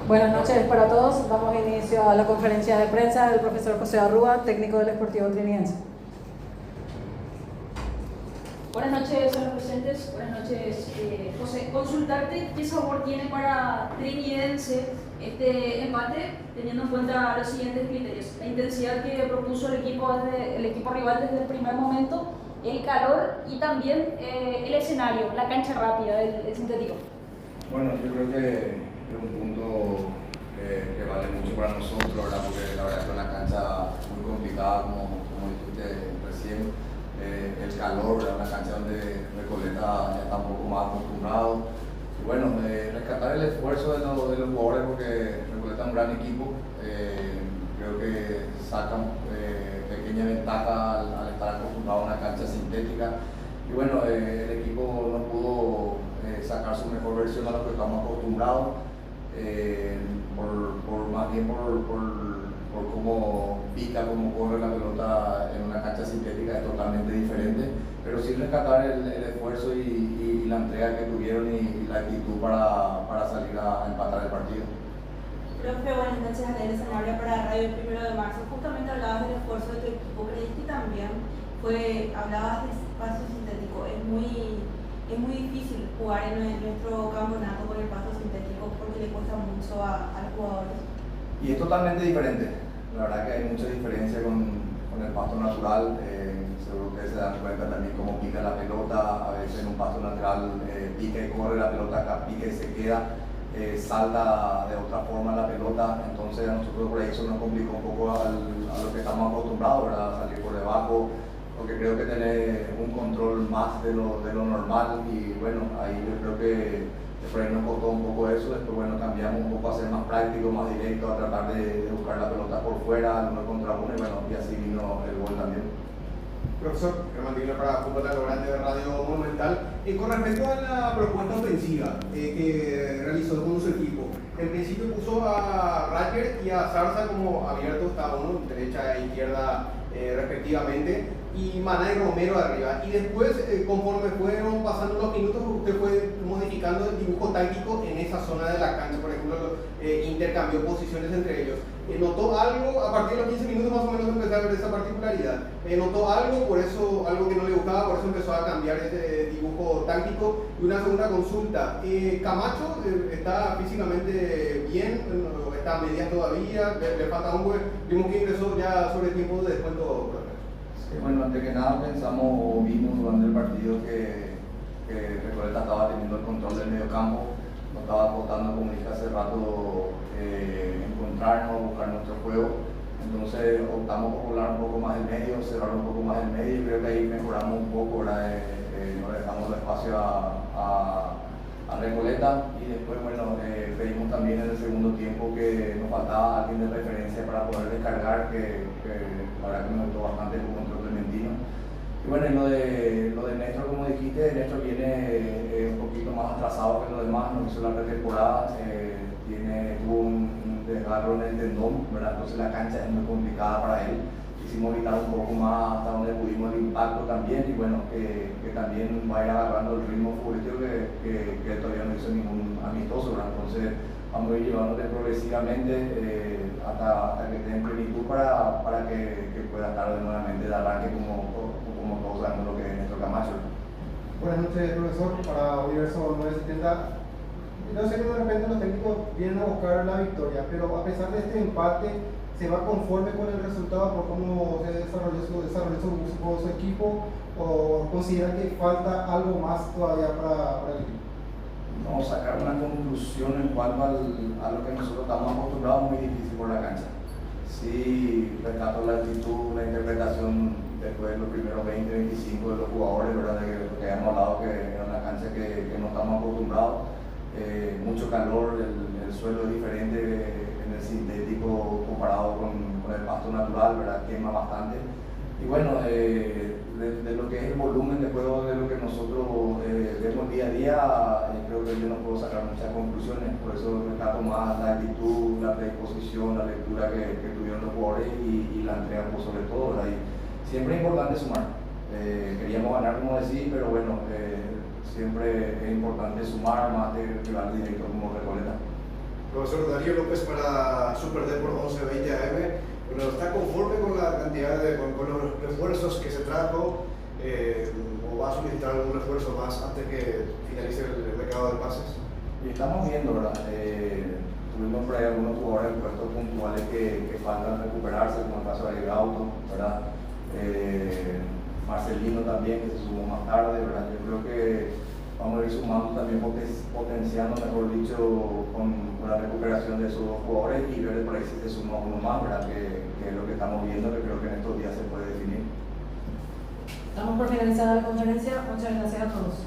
Buenas noches para todos. Damos inicio a la conferencia de prensa del profesor José Arrúa, técnico del Sportivo Trinidense. Buenas noches a los presentes. Buenas noches, José. Consultarte qué sabor tiene para Trinidense este empate, teniendo en cuenta los siguientes criterios: la intensidad que propuso el equipo rival desde el primer momento, el calor y también el escenario, la cancha rápida, el sintético. Bueno, yo creo que es un punto que vale mucho para nosotros, ¿verdad? Porque la verdad es que es una cancha muy complicada, como dijiste recién. El calor, ¿verdad? Una cancha donde Recoleta ya está un poco más acostumbrado. Y bueno, rescatar el esfuerzo de los jugadores, porque Recoleta es un gran equipo. Creo que sacan pequeña ventaja al estar acostumbrado a una cancha sintética. Y bueno, el equipo no pudo sacar su mejor versión a lo que estamos acostumbrados, más bien por cómo pica, cómo corre la pelota en una cancha sintética. Es totalmente diferente, pero sí rescatar el esfuerzo y la entrega que tuvieron y la actitud para salir a empatar el partido. Profe, buenas noches. Alel Escenario para Radio 1 de Marzo. Justamente hablabas del esfuerzo de tu equipo. ¿Crees que también hablabas de espacio sintético? Es muy difícil jugar en nuestro campeonato con el pasto sintético porque le cuesta mucho a los jugadores. Y es totalmente diferente. La verdad que hay mucha diferencia con el pasto natural. Seguro que se dan cuenta también cómo pica la pelota. A veces en un pasto natural pica y corre la pelota, acá pica y se queda. Salta de otra forma la pelota. Entonces a nosotros por ahí eso nos complicó un poco a lo que estamos acostumbrados, ¿verdad? Salir por debajo, porque creo que tener un control más de lo normal. Y bueno, ahí yo creo que por ahí nos costó un poco eso. Después bueno, cambiamos un poco a ser más práctico, más directo, a tratar de buscar la pelota por fuera, al 1 contra 1, y bueno, y así vino el gol también. Profesor, Germán Tigler para Fútbol de Grande de Radio Monumental. Con respecto a la propuesta ofensiva que realizó con su equipo, en principio puso a Racker y a Zarza como abiertos, cada uno, derecha e izquierda respectivamente, y Maná y Romero arriba. Y después, conforme fueron pasando los minutos, usted fue modificando el dibujo táctico en esa zona de la cancha. Por ejemplo, intercambió posiciones entre ellos. ¿Notó algo a partir de los 15 minutos más o menos empezó a ver esa particularidad? ¿Notó algo, por eso, algo que no le gustaba, por eso empezó a cambiar ese dibujo táctico? Y una segunda consulta, ¿Camacho está físicamente bien? ¿Está a medias todavía? ¿Le falta un buen? Vimos que ingresó ya sobre tiempo de descuento. Sí, bueno, antes que nada pensamos o vimos durante el partido que Recoleta estaba teniendo el control del medio campo. Nos estaba costando, como dije hace rato, encontrarnos, buscar nuestro juego. Entonces optamos por volar un poco más el medio, cerrar un poco más el medio, y creo que ahí mejoramos un poco, ¿verdad? No dejamos el espacio a Recoleta. Y después bueno, pedimos también en el segundo tiempo que nos faltaba alguien de referencia para poder descargar, que la verdad que me gustó bastante como entró Clementino. Y bueno, y lo de Néstor, como dijiste, Néstor viene un poquito más atrasado que los demás, no hizo la pretemporada, tuvo un desgarro en el tendón, ¿verdad? Entonces la cancha es muy complicada para él. Quisimos evitar un poco más hasta donde pudimos el impacto también, y bueno, que también vaya agarrando el ritmo futbolístico que todavía no hizo ningún amistoso, ¿verdad? Entonces vamos a ir llevándole progresivamente hasta que esté en plenitud para que pueda estar nuevamente de arranque como todos sabemos lo que es Néstor Camacho. Buenas noches, profesor, para Universo 970. Yo sé que de repente los técnicos vienen a buscar la victoria, pero a pesar de este empate, ¿se va conforme con el resultado por cómo se desarrolló su equipo, o considera que falta algo más todavía para el equipo? Vamos a sacar una conclusión en cuanto a lo que nosotros estamos acostumbrados, muy difícil por la cancha. Sí, rescato la actitud, la interpretación después de los primeros 20-25 de los jugadores, ¿verdad? De lo que habíamos hablado, que era una cancha que no estamos acostumbrados. Mucho calor, el suelo es diferente en el sintético comparado con el pasto natural, ¿verdad? Quema bastante. Y bueno, de lo que es el volumen de juego, de lo que nosotros vemos día a día, creo que yo no puedo sacar muchas conclusiones. Por eso rescato más la actitud, la predisposición, la lectura que tuvieron los jugadores y la entrega por sobre todo, ¿verdad? Y siempre es importante sumar. Queríamos ganar, como decís, pero bueno, siempre es importante sumar más de rival directo como Recoleta. Profesor Darío López para Super Deport 1120 AM. Bueno, ¿está conforme con la cantidad con los refuerzos que se trajo? ¿O va a solicitar algún refuerzo más antes que finalice el mercado de pases? Y estamos viendo, ¿verdad? Tuvimos por ahí algunos jugadores en puestos puntuales que faltan recuperarse, como el caso de Gauto, ¿verdad? Marcelino también, que se sumó más tarde, ¿verdad? Yo creo que vamos a ir sumando también, potenciando, mejor dicho, con la recuperación de esos dos jugadores y ver por ahí si se suma uno más, ¿verdad? Que es lo que estamos viendo, que creo que en estos días se puede definir. Estamos por finalizar la conferencia. Muchas gracias a todos.